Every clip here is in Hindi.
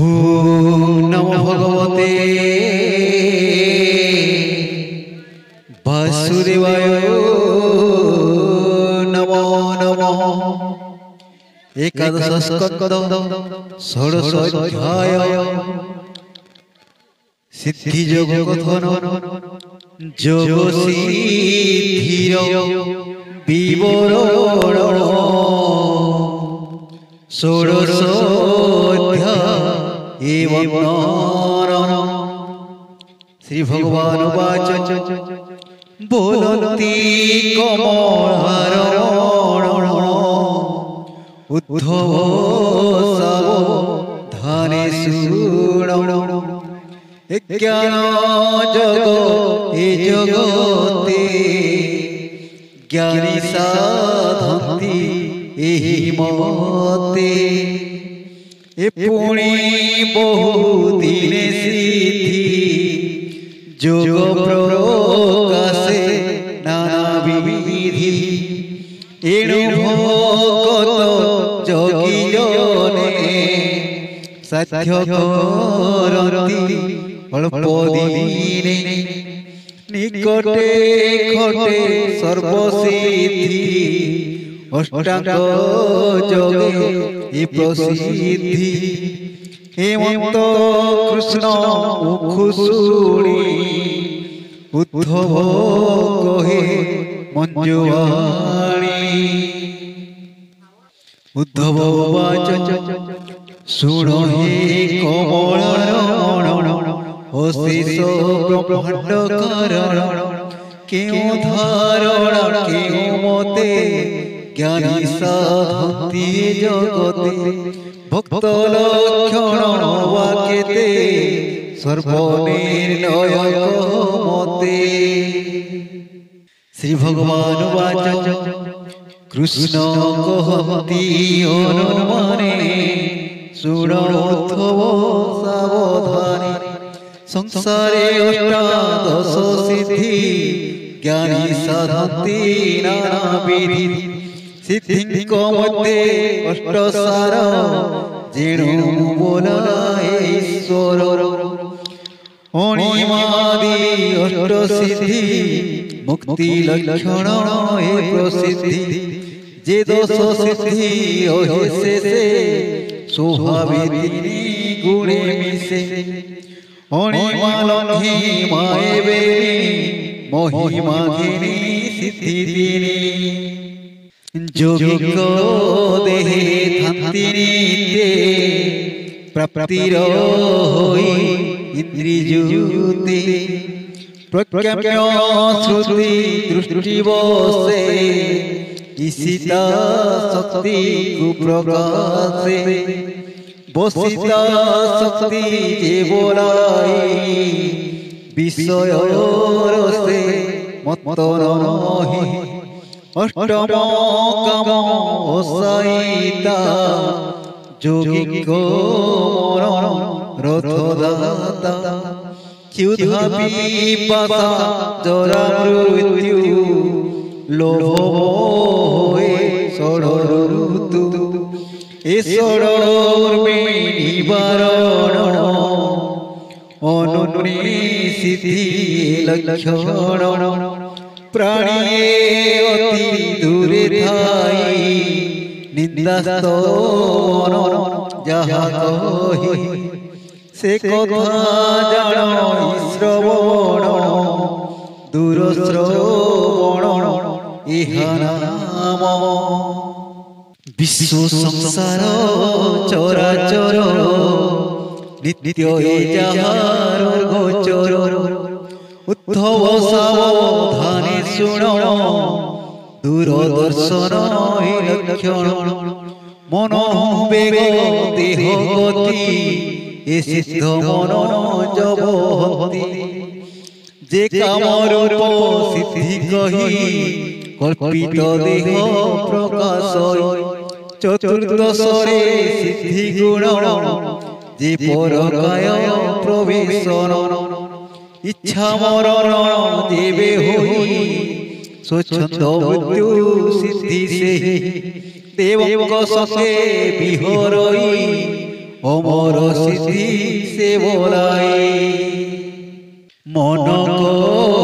ओम नमो भगवते वासुदेवाय नमो नमः। एकादश स्कंद षोडश अध्याय सिद्धि योग कथन योग सिद्धिर विवरण षोडश एवं श्री भगवान वाच बोलती कमलारण उद्धव सावधाने शुण ज्ञान जग ए जगते ज्ञानी साधन्ति एहि मते ए पुणी बहु दिने सिद्धि जोग प्रकाशे नाना विधि एणु भगत जोगी जने साध्य करती अल्प दिने निकटे खटे सर्वसिद्धि अष्टांग जोगे ए प्रसिद्धि हेमंत कृष्ण मुखुसुणी उद्धव कहे मंजुवाणी उद्धव वाच सुनो हे कमलारण अशेष ब्रह्मांड कारण क्यों धारण क्यों मते ज्ञानी साधन्ति जगते भक्त लक्षण वाक्यते सर्वनिर्णय मते। श्री भगवान वाच कृष्ण कहती अनुमाने शुणोद्धव सावधाने संसारे अष्टादश सिद्धि ज्ञानी साधन्ति नाना विधि सिद्धि मध्य अष्टसार जेणु बोलाए ईश्वर अणिमादि अष्ट सिद्धि मुक्ति लक्षण ए प्रसिद्धि जे दश सिद्धि अहेसे से स्वभाविनी गुणे मिसे अणिमा लक्ष्मी माए बेनी महिमा घिनी सिद्धि दिनी जोगिक देहे थांतिनीते प्राप्तिर होई इंद्रियुते प्रज्ञाप्य श्रुति दृष्टि बसे ईशिता शक्ति कुप्रकाशे बसिता शक्ति जे बोलाई विषय रसे मत नहीं अष्टम काम असाईता जोगिक मन रथदाता क्षुधा पिपासा जरा मृत्यु लोभ होए षड ऋतु ए षड निवारण अनुन्नी सिद्धि लक्षण प्राणी अति दूरे थाई निंदास्तवन जहा कही से कथा जान श्रवण दूर श्रवण इहा नाम विश्व संसार चराचर नित्य ए जहार गोचर उद्धव सावधाने शुण दूरदर्शन लक्षण मन बेग देह गति ए सिद्ध मन जबहति जे काम रूप सिद्धि कही कल्पित देह प्रकाश चतुर्दशरे सिद्धि गुण जे परकाय प्रवेशन इच्छा मरण देवे होई स्वच्छंद मृत्यु सिद्धि से देवक सखे विहरई অমর সিদ্ধি সে বলাই মন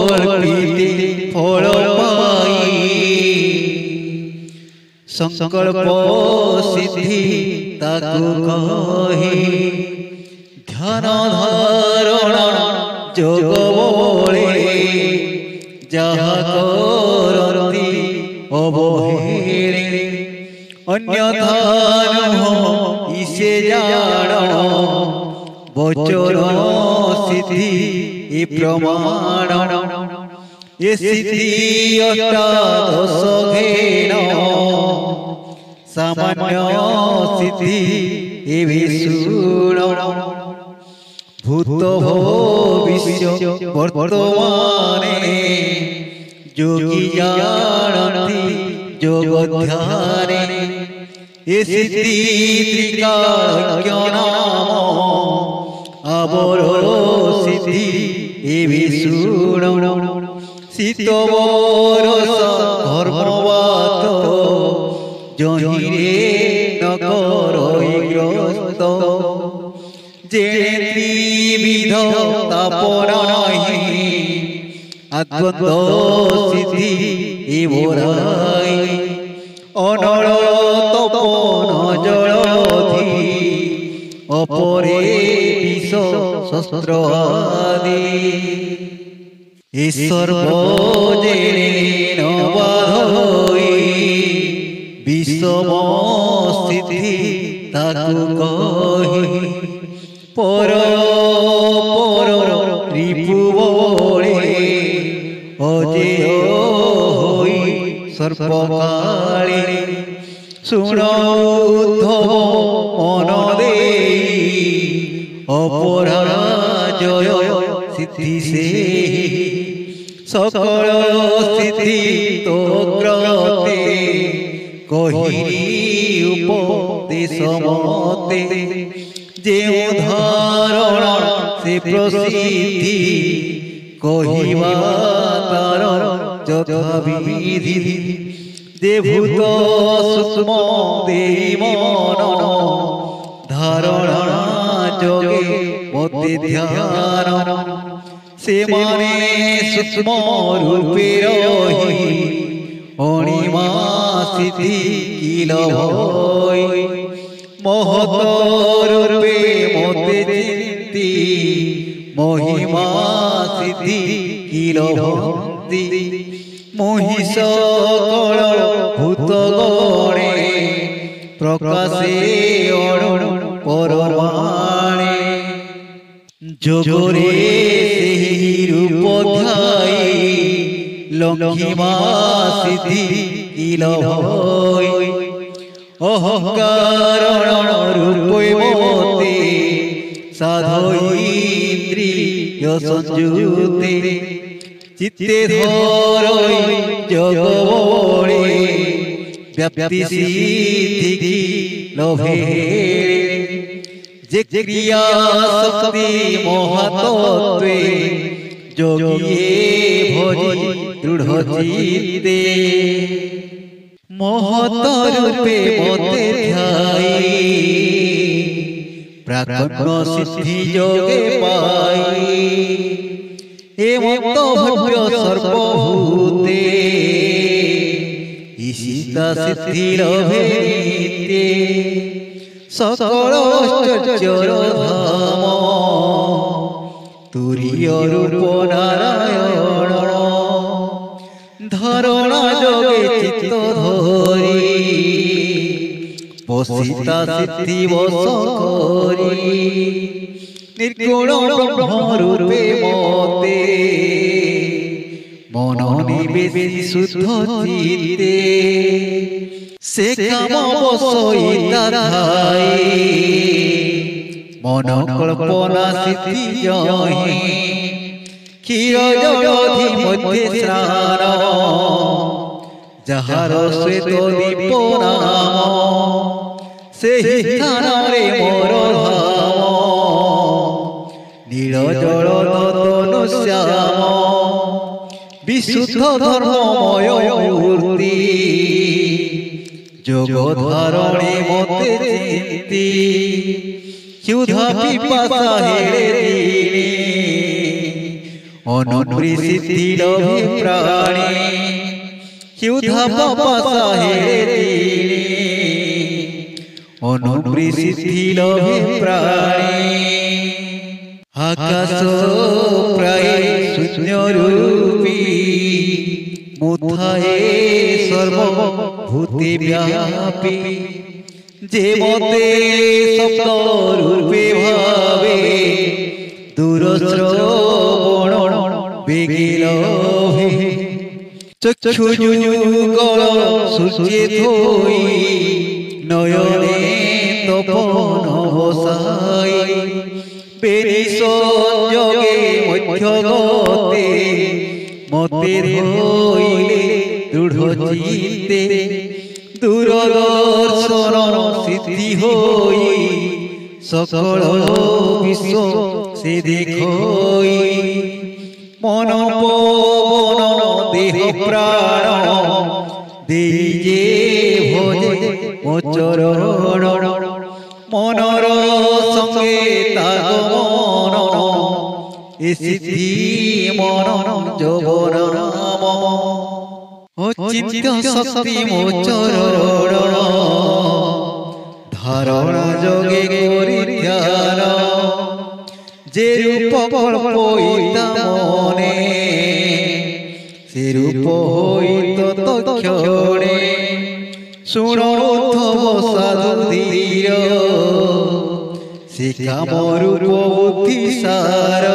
কল্পিতে ফল পাই সংকল্প সিদ্ধি তাকু কহি ধ্যান ধারণ যোগ বলে যাহা করতি অবহেলে অন্যথা ইসে জাণ বচন সিদ্ধি এ প্রমাণ এ সিদ্ধি অষ্টাদশ ঘেন সামান্য সিদ্ধি এ বিশুণ ভূত ভবিষ্য বর্তমানে যোগী জানতি যোগ ধ্যানে এ সিদ্ধি ত্রিকালজ্ঞ নাম আবর সিদ্ধি এ বিশুণ শীত বরস ধর্মবাত জহিরে নকরই গ্রস্ত যেনে ত্রিবিধ তাপনাহি আদ্বন্দ সিদ্ধি এ বরাই অনল তপন জলধি অপরে বিষ শস্ত্র আদি এ সর্বজেনে নবাধই বিষম সিদ্ধি তাকু কহি পর পর রিপু বলে অজেয় হই সর্বকালে শুণ উদ্ধব মন দেই অপরাজয় সিদ্ধি সে সকল সিদ্ধি তোগ্রতে কহিরি উপদেশ মতে যে ধারণ সে প্রসিদ্ধি কহিবা তার যথাবিধি যে ভূত সূক্ষ্ম দেই মন ধারণা যোগে মতে ধ্যান সে মানে সূক্ষ্ম রূপে রহি অণিমা সিদ্ধি কিল ভয় মহত রূপে মতে চিন্তি মহিমা সিদ্ধি কিল ভক্তি মহিষ কল ভূত গণে প্রকাশে অণ পরমাণে যোগরে সেই রূপ ধ্যাই লঙ্ঘিমা সিদ্ধি কিল ভয় অহংকার রূপে মতে সাধইন্দ্রিয় সংযুক্তে চিত্তে ধরই যোগ বলে ব্যাপ্তি সিদ্ধি লোভে যে ক্রিয়া শক্তি মহাতত্ত্বে যোগিয়ে ভজি দৃঢ় চিত্তে মহত রূপে মতে ধ্যাই প্রাকণ্য সিদ্ধি যোগে পাই এ মত ভব্য সর্বভূতে ঈশিতা সিদ্ধি লভে নিতে সকল আশ্চর্যর ধাম তুরীয় রূপ নারায়ণ ধারণা যোগে চিত্ত ধরি বসিতা সিদ্ধি বস করি निर्गुण ब्रह्म रूपे मते मन निवेशी शुद्ध चित्ते से काम बसईता धाई मन कल्पना सिद्धि जहि क्षीर जलधि मध्य स्नान जहार श्वेत दीप नाम से स्थान रे मोर धाम नील जल तनु श्याम विशुद्ध धर्ममय मूर्ति जोग धारणे मते चिंती क्षुधा पिपासा हेले दीने अनुप्रीति लभे प्राणी क्षुधा पिपासा हेले दीने अनुप्रीति लभे प्राणी आकाश प्राय शून्य रूपी मुथाए सर्वभूते व्यापी जे मते शब्द रूपे भावे दूरश्रवण बेगे लभे चक्षुयुगल सूर्ये धोई नयने तपन बसाई बेरी संयोगे मध्य गते मते धोइले दृढ़ चित्ते दूरदर्शन सिद्धि होई सकल विश्व से देखोई मन पवन देह प्राण देजे भजे मोचरण मनर संगे तागमन ए सिद्धि मन जवन नाम अचिंत्य शक्ति मोचरण धारणा जोगे करि ध्यान जे रूप कल्पयिता मने से रूप होइत तक्षणे शुणोद्धव साधु धीर से काम रूप बुद्धि सार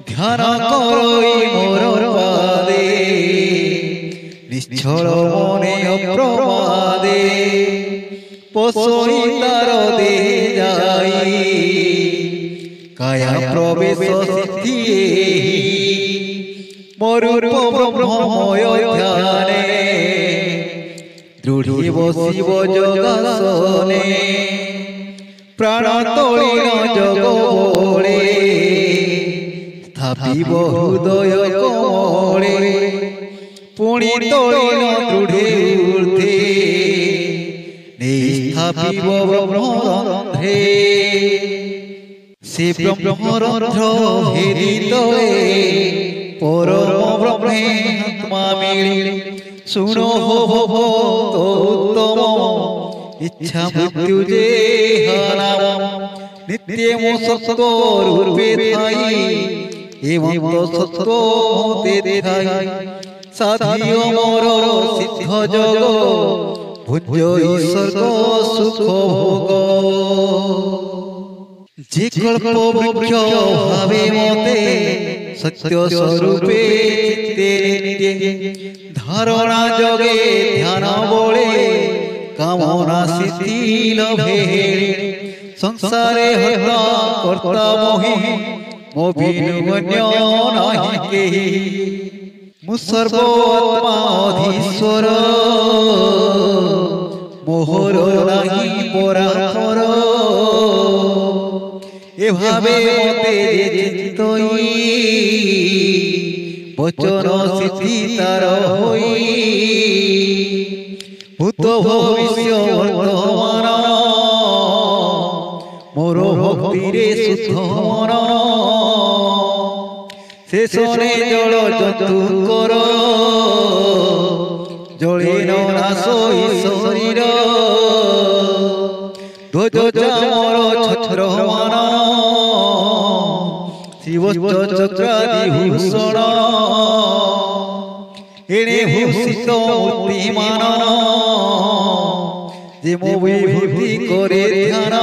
ध्यान करई मोर पादे निश्चल मने अप्रमादे पसई तार दे जाई काया प्रवेश सिद्धि मरूप ब्रह्ममय ध्याने दृढ़ी बसिव जगासने प्राण तोलिन जग बोले स्थापिब हृदय कमले पुणी तोलिन दृढ़े ऊर्ध्वे स्थापिब ब्रह्मरंध्रे से ब्रह्मरंध्र भेदी तले परम ब्रह्मे आत्मा मिले सुनो हो तो उत्तम इच्छा मृत्यु जे नाम नित्य सत्व रूपे थाई एवं तो सत्व होते थाई साधियो मोर सिद्ध जग भुज्य ईश्वर सुख भोग जे कल्प वृक्ष भावे मते सत्य स्वरूपे चित्ते नित्ये धारणा जगे ध्यान बोले कामना सिद्धि लभे संसारे हर्ता कर्ता मोहि मो बिनु अन्य नहि केहि मु सर्वात्मा अधीश्वर मोहर नाही परापर ए भावे मते चित्तई वचन सिद्धि तार होई भूत भविष्य वर्तमान मोर भक्ति रे शुद्ध मन शेषने जल जंतुकर जलिन नाश शरीर ध्वज चामर छत्र मान शिव चक्रादि भूषण एणे भूषित मूर्तिमान जे मो विभूति करे ध्यान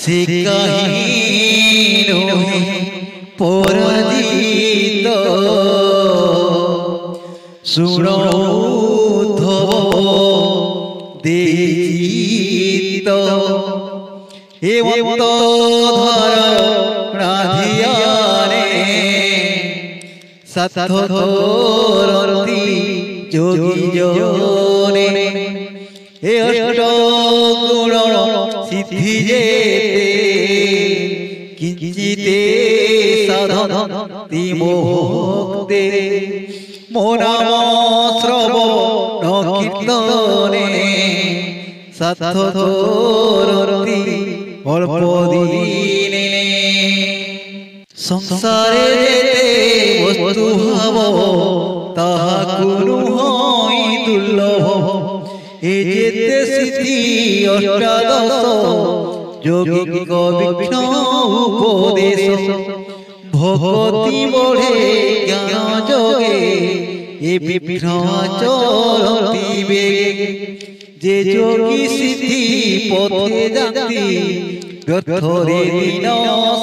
से कहीं नोहे पराजित सुनो उद्धव देजित एवं तो धारणाधियाने सतोरति जोगी जोने ए अष्ट गुण सिद्धि जेते किंचिते साधन तिमोक्ते मो नाम श्रवण कीर्तने সাথরতি অল্প দিনে সংসারে যেতে বস্তু ভাব তাহা কোনো হয় দুর্লভ এ যেতে সিদ্ধি অষ্টাদশ যোগিক বিঘ্ন উপদেশ ভক্তি বঢ়ে জ্ঞান যোগে এ বিঘ্ন চলতি বেগে যে যোগী সিদ্ধি পথে যাতি ব্যর্থরে দিন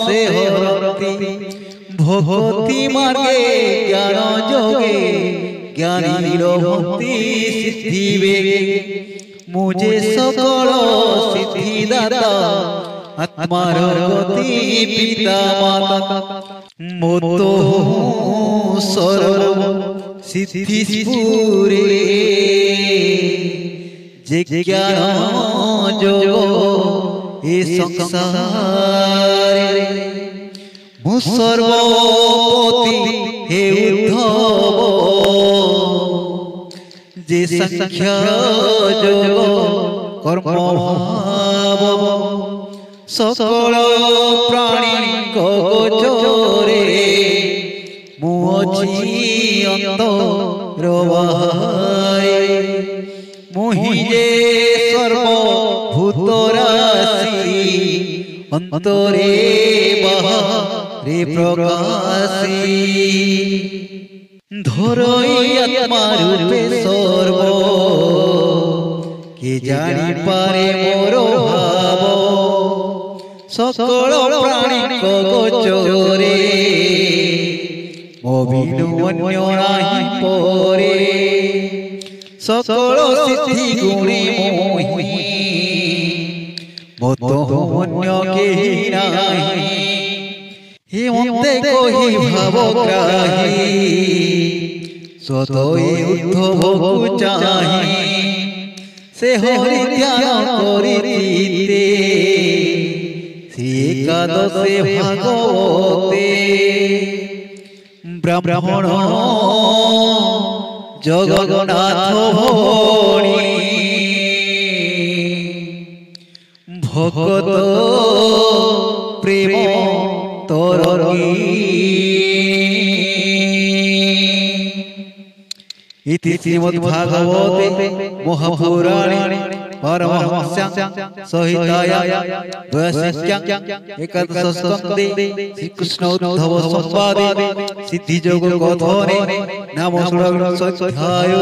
সে হরতি ভক্তি মার্গে জ্ঞান যোগে জ্ঞানীর ভক্তি সিদ্ধি বেগে মুঝে সকল সিদ্ধি দাতা আত্মার গতি পিতা মাতা মত সর্ব সিদ্ধি পুরে যে জ্ঞান যোগ এ সংসারে মু সর্বপতি হে উদ্ধব যে সংখ্যা যোগ কর্ম ভাব সকল প্রাণী গোচরে মু অছি অন্তরবাহারে মুহি যে সর্বভূতরাশি অন্তরে বাহারে প্রকাশি ধরই আত্মা রূপে সর্ব কে জানি পারে মোর ভাব সকল প্রাণী গোচরে অবিনু অন্য নাহি পরে সকল সিদ্ধি গুণে মোহি মত অন্য কেহি নাহি হে অন্তে কহি ভাবগ্রাহী সতই উদ্ধবকু চাহি সে হরি ধ্যান করিতে শ্রী একাদশে ভাগবতে ব্রাহ্মণ জগন্নাথ ভণি ভগত প্রেম তরঙ্গী ইতি শ্রীমদ্ভাগবতে মহাপুরাণে পারমহংস্যাং সংহিতায়াং বৈশিষ্ট্যাং একাদশ স্কন্ধে শ্রীকৃষ্ণ উদ্ধব সংবাদে সিদ্ধিযোগ কথনে নাম ষোড়শ অধ্যায়।